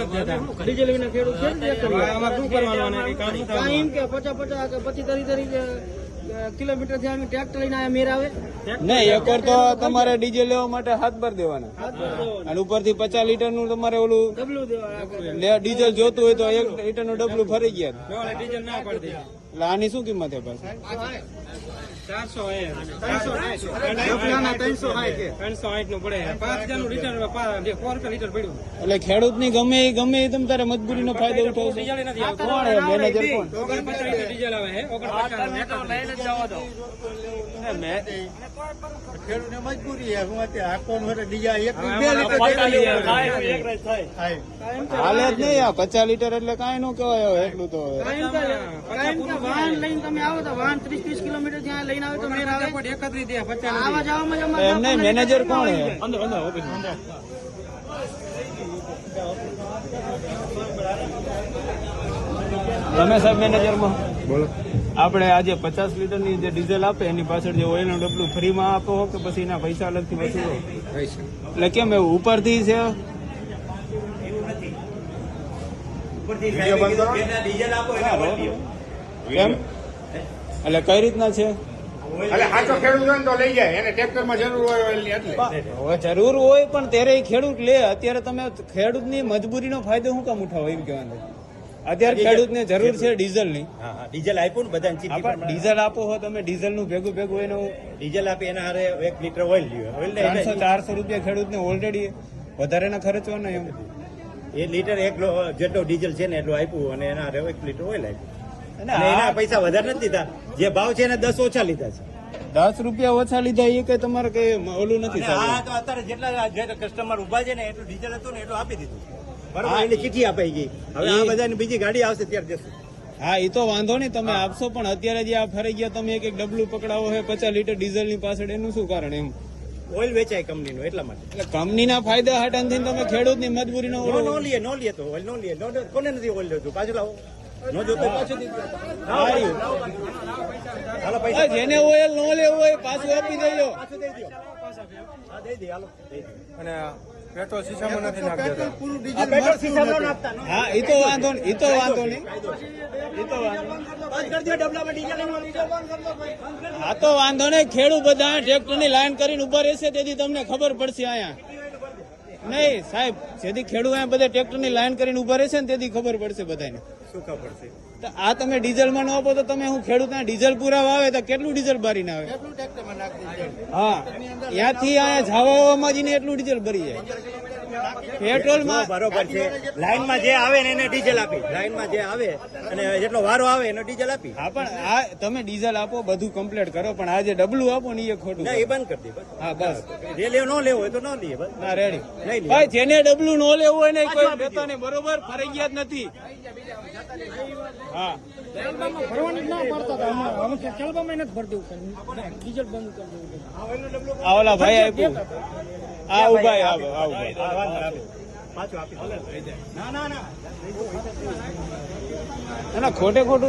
Diesel વિના ખેડૂત છે એમ કે 50 કે 25-30 કિલોમીટર થી અમે ટ્રેક્ટર લઈને આયા મેર આવે નહીં. એકવાર તો તમારે ડીઝલ લેવા માટે હાથ ભર દેવાના અને ઉપરથી 50 લીટર નું તમારે ઓલું ડબલું દેવા ડીઝલ જોતું હોય તો 1 લીટર નું ડબલું ફરી ગયા. ડીઝલ ના પડતી એટલે આની શું કિંમત છે પાછી? 360 નું પડે 5000 નું લીટર 4 લીટર પડ્યું. એટલે ખેડૂત ની ગમે એ તમ તારે મજબૂરી નો ફાયદો ઉઠાવશે. કોણ મેનેજર કોણ? ડીઝલ આવે હે 49 ખેડૂત ને મજબૂરી છે હું અત્યારે ડીઝલ 1 હાલે જ નહીં. આ 50 લીટર એટલે કાંઈ નો કહેવાય એટલું તો. વાહન લઈને તમે આવો તો વાહન 30-30 કિલોમીટર ત્યાં લઈને આવે તો મેર આવે 31 આવા જવામાં એમને મેનેજર કોણ છે? તમે સાહેબ મેનેજર માં બોલો. આપણે આજે 50 લીટર ની જે ડીઝલ આપે એની પાછળ જે ઓઇલ નું ડબલું ફ્રી માં આપો કે પછી એના પૈસા અલગથી વસૂલો? એટલે કેમ એવું ઉપરથી છે? કેમ એટલે કઈ રીતના છે? સાચો ખેડૂત હોય તો લઈ જાય એને ટ્રેક્ટર માં જરૂર હોય એટલે જરૂર હોય પણ ત્યારે ખેડૂત લે. અત્યારે તમે ખેડૂતની મજબૂરીનો ફાયદો શું કામ ઉઠાવો એમ કહેવાનું? અત્યારે ખેડૂતને જરૂર છે ડીઝલ ની. ડીઝલ આપ્યું ને બધા ડીઝલ આપો હો તમે, ડીઝલ નું ભેગું એનું ડીઝલ આપી એના હારે 1 લીટર ઓઇલ લ્યો. 300-400 રૂપિયા ખેડૂતને ઓલરેડી વધારે ના ખર્ચવાના એમ. એ લીટર જેટલો ડીઝલ છે ને એટલું આપ્યું અને એના હારે 1 લીટર ઓઇલ આપ્યું. અને એના પૈસા વધારે નથી લીધા. જે ભાવ છે એને 10 ઓછા લીધા છે. 10 રૂપિયા ઓછા લીધા એ કઈ તમારે કઈ ઓલું નથી. હા તો અત્યારે જેટલા કસ્ટમર ઉભા છે ને એટલું ડીઝલ હતું ને એટલું આપી દીધું. બરાબર એની ચીઠી અપાઈ ગઈ. હવે આ બધાની બીજી ગાડી આવશે ત્યારે જશું. હા એ તો વાંધો નહીં તમે આપશો પણ અત્યારે જે આ ફરી ગયા તમે એક ડબલું પકડાવો છે 50 લીટર ડીઝલ ની પાછળ એનું શું કારણ? એમ ઓઇલ વેચાય કંપનીનું એટલા માટે. એટલે કંપનીના ફાયદા હાટાથી તમે ખેડૂતની મજબૂરીનો નો લે તો ઓઇલ નો લે. કોને નથી ઓઇલ લેતું? પાછું લાવો. નો જોતો પાછું હાલો પૈસા જેને ઓઇલ નો લેવું હોય પાછું આપી દેજો. પાછું દઈ દો. હા દઈ દે હાલો દઈ દે. અને પેટ્રોલ શીશામાં નથી નાખતા. આ પેટ્રોલ શીશામાં નાખતા. હા એ તો વાંધો નહીં. હા તો વાંધો નહીં. ખેડૂત બધા ટ્રેક્ટર ની લાઈન કરીને ઉભા રહેશે તેથી તમને ખબર પડશે. અહીંયા નહીં સાહેબ, જેથી ખેડૂત અહીંયા બધા ટ્રેક્ટર ની લાઈન કરીને ઉભા રહેશે ને તેથી ખબર પડશે બધાને. શું ખબર છે? આ તમે ડીઝલ માં ન આપો તો તમે હું ખેડૂત ડીઝલ પુરાવા આવે તો કેટલું ડીઝલ ભરીને આવે? હા ત્યાંથી અહીંયા જવામાં જઈને એટલું ડીઝલ ભરી જાય. પેટ્રોલ માં બરોબર છે. લાઈનમાં જે આવે ને એને ડીઝલ આપી. લાઈનમાં જે આવે અને જેટલો વારો આવે એનો ડીઝલ આપી. હા પણ આ તમે ડીઝલ આપો બધું કમ્પ્લીટ કરો પણ આ જે ડબલું આપો ને એ ખોટું. ના એ બંધ કરી દે. હા બસ જે લેવો ન લેવો હોય તો ન લઈએ. બસ ના રેડી. નહીં લે. ભાઈ જેને ડબલું ન લેવું હોય ને કોઈ લેતા નહીં. બરોબર ફરજિયાત નથી. હા ભરવાની ના પડતા અમે ખેલબામાં નથી ભરતી ડીઝલ બંધ કરી દેવું. આ ઓલા ભાઈ આપ્યું આ ઉભાઈ આવો પાછું આપી. ના ખોટે ખોટું